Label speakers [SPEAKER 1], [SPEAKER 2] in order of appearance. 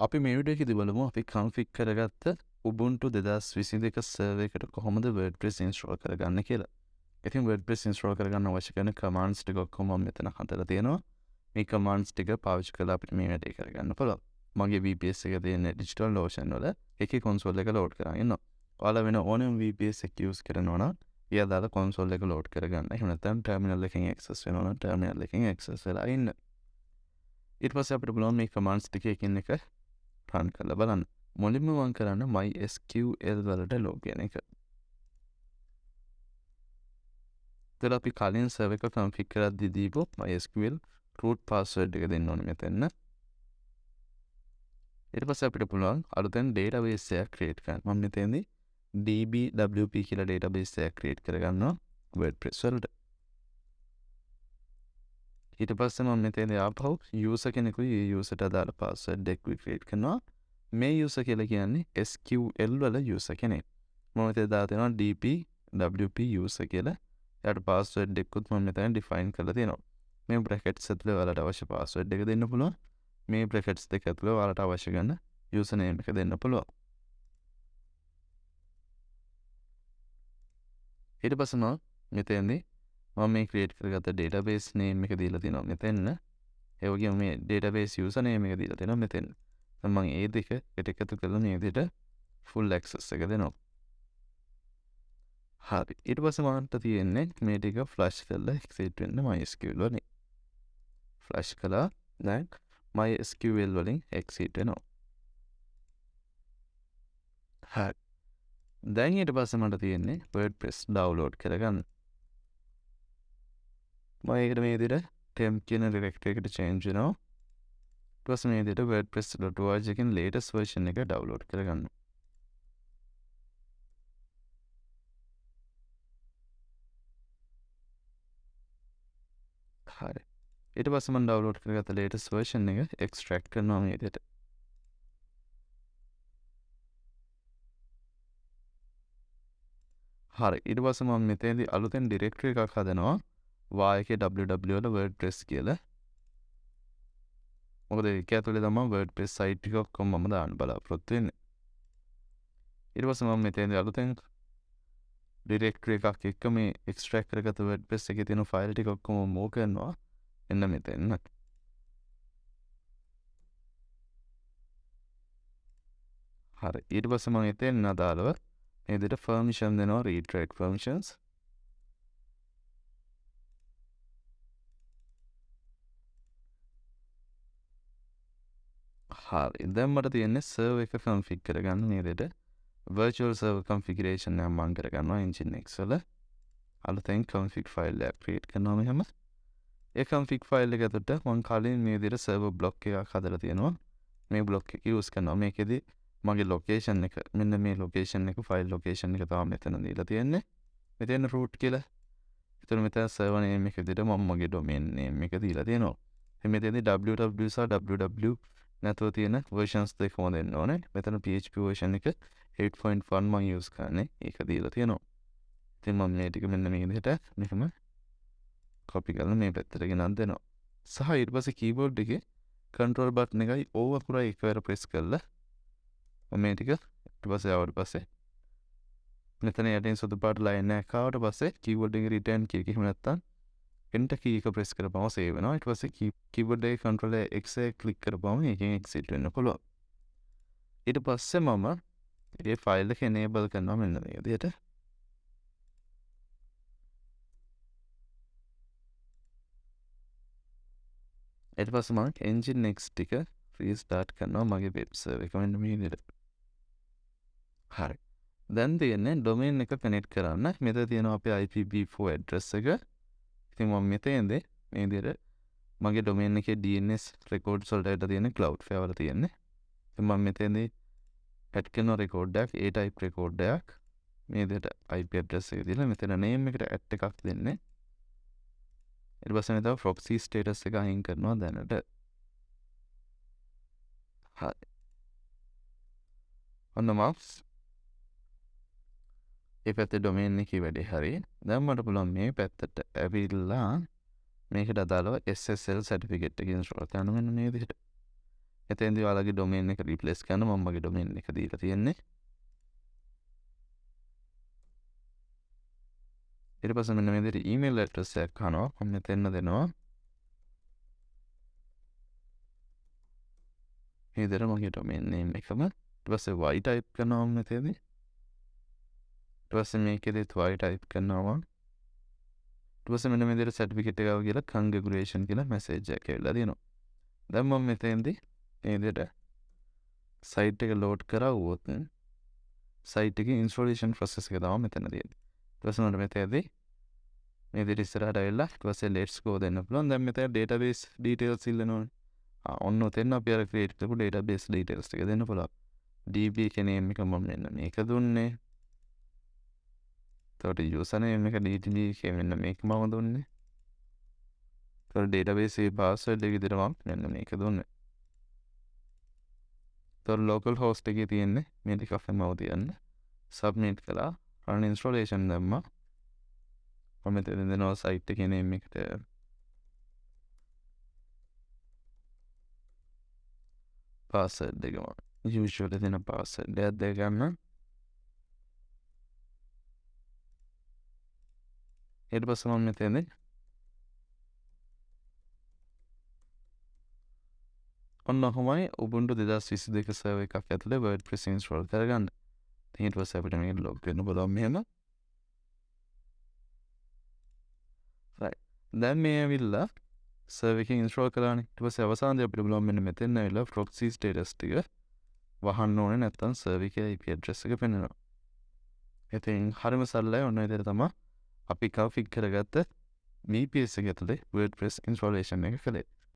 [SPEAKER 1] අපි මේ වීඩියෝ එකේදී බලමු අපි config කරගත්ත Ubuntu 2022 server එකට කොහොමද WordPress install කරගන්නේ කියලා. ඉතින් WordPress install කරගන්න අවශ්‍ය කරන commands ටික ඔක්කොම මම මෙතන හදලා තියෙනවා. මේ commands ටික පාවිච්චි කරලා අපිට මේ වැඩේ කරගන්න පුළුවන්. මගේ VPS එකේ තියෙන digital lotion වල එකේ console එක load කරගෙන ඉන්නවා. ඔයාලා වෙන ඕනම VPS එක use කරනවා නම් ඒ අදාළ console එක load කරගන්න. එහෙම නැත්නම් terminal එකෙන් access වෙනවා නම් terminal එකෙන් access වෙලා ඉන්න. ඊට පස්සේ අපිට පුළුවන් මේ commands ටික එකින් එක run කරලා බලන්න. මුලින්ම මම කරන්න mysql වලට login එක. ඉතින් අපි කලින් server එක config කරද්දී දීපු mysql root password එක දෙන්න ඕනේ මෙතන. ඊට පස්සේ අපිට පුළුවන් අලුතෙන් database එකක් create කරන්න. මම මෙතනදී dbwp කියලා database එකක් create කරගන්නවා WordPress වලට. ඊට පස්සේ මම මෙතනදී ආපහු user කෙනෙකුයි ඒ user ට අදාළ password එක create කරනවා. මේ user කියලා කියන්නේ SQL වල user කෙනෙක්. මම මෙතන දාලා තියෙනවා dbwpusr කියලා. එයාට password එකකුත් මම මෙතන define කරලා තියෙනවා. මේ brackets ඇතුලේ ඔයාලට අවශ්‍ය password එක දෙන්න පුළුවන්. මේ brackets දෙක ඇතුලේ ඔයාලට අවශ්‍ය කරන username එක දෙන්න පුළුවන්. ඊට පස්සේ මම මෙතනදී මම මේ create කරගත්ත database name එක දීලා තියෙනවා මෙතන. ඒ වගේම මේ database username එක දීලා තියෙනවා මෙතන. මම ඒ දෙක එකතු කරලා මේ විදිහට full access එක දෙනවා. හරි. ඊට පස්සේ මන්ට තියෙන්නේ මේ ටික flash කරලා exit වෙන්න mysql වලින්. flash කළා දැන් mysql වලින් exit වෙනවා. හරි. දැන් ඊට පස්සේ මට තියෙන්නේ WordPress download කරගන්න. මම ඒකට මේ විදිහට temp කියන directory එකට change වෙනවා. ඊට පස්සේ මේ විදිහට wordpress.org එකෙන් latest version එක download කරගන්න. හරි. ඊට පස්සේ මම download කරගත්ත latest version එක extract කරනවා මේ විදිහට. හරි. ඊට පස්සේ මම මෙතනදී අලුතෙන් directory එකක් හදනවා. wpdb වල WordPress කියලා. මොකද ඒක ඇතුලේ තමයි WordPress site ටික ඔක්කොම මම දාන්න බලාපොරොත්තු වෙන්නේ. ඊට පස්සේ මම මෙතනදී අලුතෙන් directory එකක් එක්ක මේ extract කරගත්ත WordPress එකේ තියෙන file ටික ඔක්කොම move කරනවා. එන්න මෙතන. හරි. ඊට පස්සේ මම එතෙන් අදාළව මේ විදිහට permission දෙනවා read write permissions. හරි. දැන් මට තියෙන්නේ server එක config කරගන්න මේ විදිහට virtual server configuration එක මම කරගන්නවා NGINX වල. අලුතෙන් config file එක create කරනවා මෙහෙම. ඒ config file එක ඇතුළට මම කලින් මේ විදිහට server block එකක් හදලා තියෙනවා. මේ block එක use කරනවා. මේකෙදි මගේ location එක මෙන්න මේ location එක file location එක තමයි මෙතන දීලා තියෙන්නේ. මෙතන root කියලා. එතන මෙතන server name එක විදිහට මම මගේ domain name එක දීලා තියෙනවා. මෙතනදී www සහ www නැතුව තියෙන versions දෙකම දෙන්න ඕනේ. මෙතන PHP version එක 8.1 මම use කරන්නේ. ඒක දීලා තියෙනවා. ඉතින් මම මේ ටික මෙන්න මේ විදිහට මෙහෙම copy කරලා මේ පැත්තට ගෙනත් දෙනවා. සහ ඊට පස්සේ keyboard එකේ control button එකයි over පුරා එකවර press කරලා මම මේ ටික ඊට පස්සේ ආවට පස්සේ මෙතන යටින් සුදු පාට line එකක් ආවට පස්සේ keyboard එකේ return key එක එහෙම නැත්නම් enter key එක press කරපුවම save වෙනවා. ඊට පස්සේ keyboard එකේ control X එක click කරපුවම ඒකෙන් exit වෙන්න පුළුවන්. ඊට පස්සේ මම මේ file එක enable කරනවා මෙන්න මේ විදිහට. ඊට පස්සේ මම NGINX ටික restart කරනවා මගේ web server එක මෙන්න මේ විදිහට. හරි. දැන් තියෙන්නේ domain එක connect කරන්න. මෙතන තියෙනවා අපේ IPv4 address එක. ඉතින් මම මෙතෙන්දී මේ විදිහට මගේ domain එකේ DNS records වලට තියෙන Cloudflare වල තියෙන්නේ. ඉතින් මම මෙතෙන්දී add කරන record එකක් A type record එකක් මේ විදිහට IP address එක දීලා මෙතන name එකට add එකක් දෙන්නේ. ඊට පස්සේ මෙතන proxy status එක අයින් කරනවා දැනට. හරි. ඔන්න මම ඒ පැත්තේ domain එකේ වැඩේ හරි. දැන් මට පුළුවන් මේ පැත්තට ඇවිල්ලා මේකට අදාළව SSL certificate එක install කරන්න මෙන්න මේ විදිහට. එතෙන්දී ඔයාලගේ ඩොමේන් එක රීප්ලේස් කරන්න මම මගේ ඩොමේන් එක දීලා තියෙන්නේ. ඊට පස්සේ මෙන්න මේ විදිහට ඊමේල් ඇඩ්‍රස් එකක් අහනවා. මම මෙතෙන්න දෙනවා. මේ විදිහට මගේ ඩොමේන් නේම් එකම. ඊට පස්සේ y ටයිප් කරනවා මම මෙතනදී. ඊට පස්සේ මේකෙදිත් y ටයිප් කරනවා. ඊට පස්සේ මෙන්න මේ විදිහට සර්ටිෆිකේට් එක ආව කියලා කන්ග්‍රැචුලේෂන් කියලා මැසේජ් එකක් ඇවිල්ලා තියෙනවා. දැන් මම මෙතෙන්දී මේ විදිහට සයිට් එක ලෝඩ් කරවුවොත් සයිට් එකේ ඉන්ස්ටොලේෂන් ප්‍රොසෙස් එක තමයි මෙතන තියෙන්නේ. ඊට පස්සේ මම මෙතනදී මේ විදිහට ඉස්සරහට ඇවිල්ලා ඊට පස්සේ let's go දෙන්න පුළුවන්. දැන් මෙතන database details ඉල්ලනවනේ. ඔන්න ඔතෙන් අපි අර create කරපු database details ටික දෙන්න පුළුවන්. db කියන name එක මම මෙන්න මේක දුන්නේ. එතකොට username එක db කියන මෙන්න මේක මම දුන්නේ. එතකොට database එකේ password එක විදිහට මම මෙන්න මේක දුන්නේ. එතකොට local host එකේ තියෙන්නේ මේ ටික මම තියන්න. submit කළා. run installation දැම්මා. මම මෙතන දෙනවා site එකේ name එකට password එක මම usually දෙන password එකක් දෙගන්න. ඊට පස්සේ මම මෙතනදී ඔන්න ඔහොමයි Ubuntu 2022 server එකක් ඇතුලේ WordPress install කරගන්න. ඊට පස්සේ අපිට මේක log වෙන්න පුළුවන් මෙහෙම. right. දැන් මේ ඇවිල්ලා server එකෙන් install කරානේ. ඊට පස්සේ අවසානයේ අපිට පුළුවන් මෙන්න මෙතෙන් ඇවිල්ලා proxy status ටික වහන්න ඕනේ නැත්නම් server එකේ IP address එක පෙන්වනවා. ඉතින් හරිම සරලයි. ඔන්න ඒ විදිහට තමයි අපි config කරගත්ත VPS එක ඇතුලේ WordPress installation එක කළේ.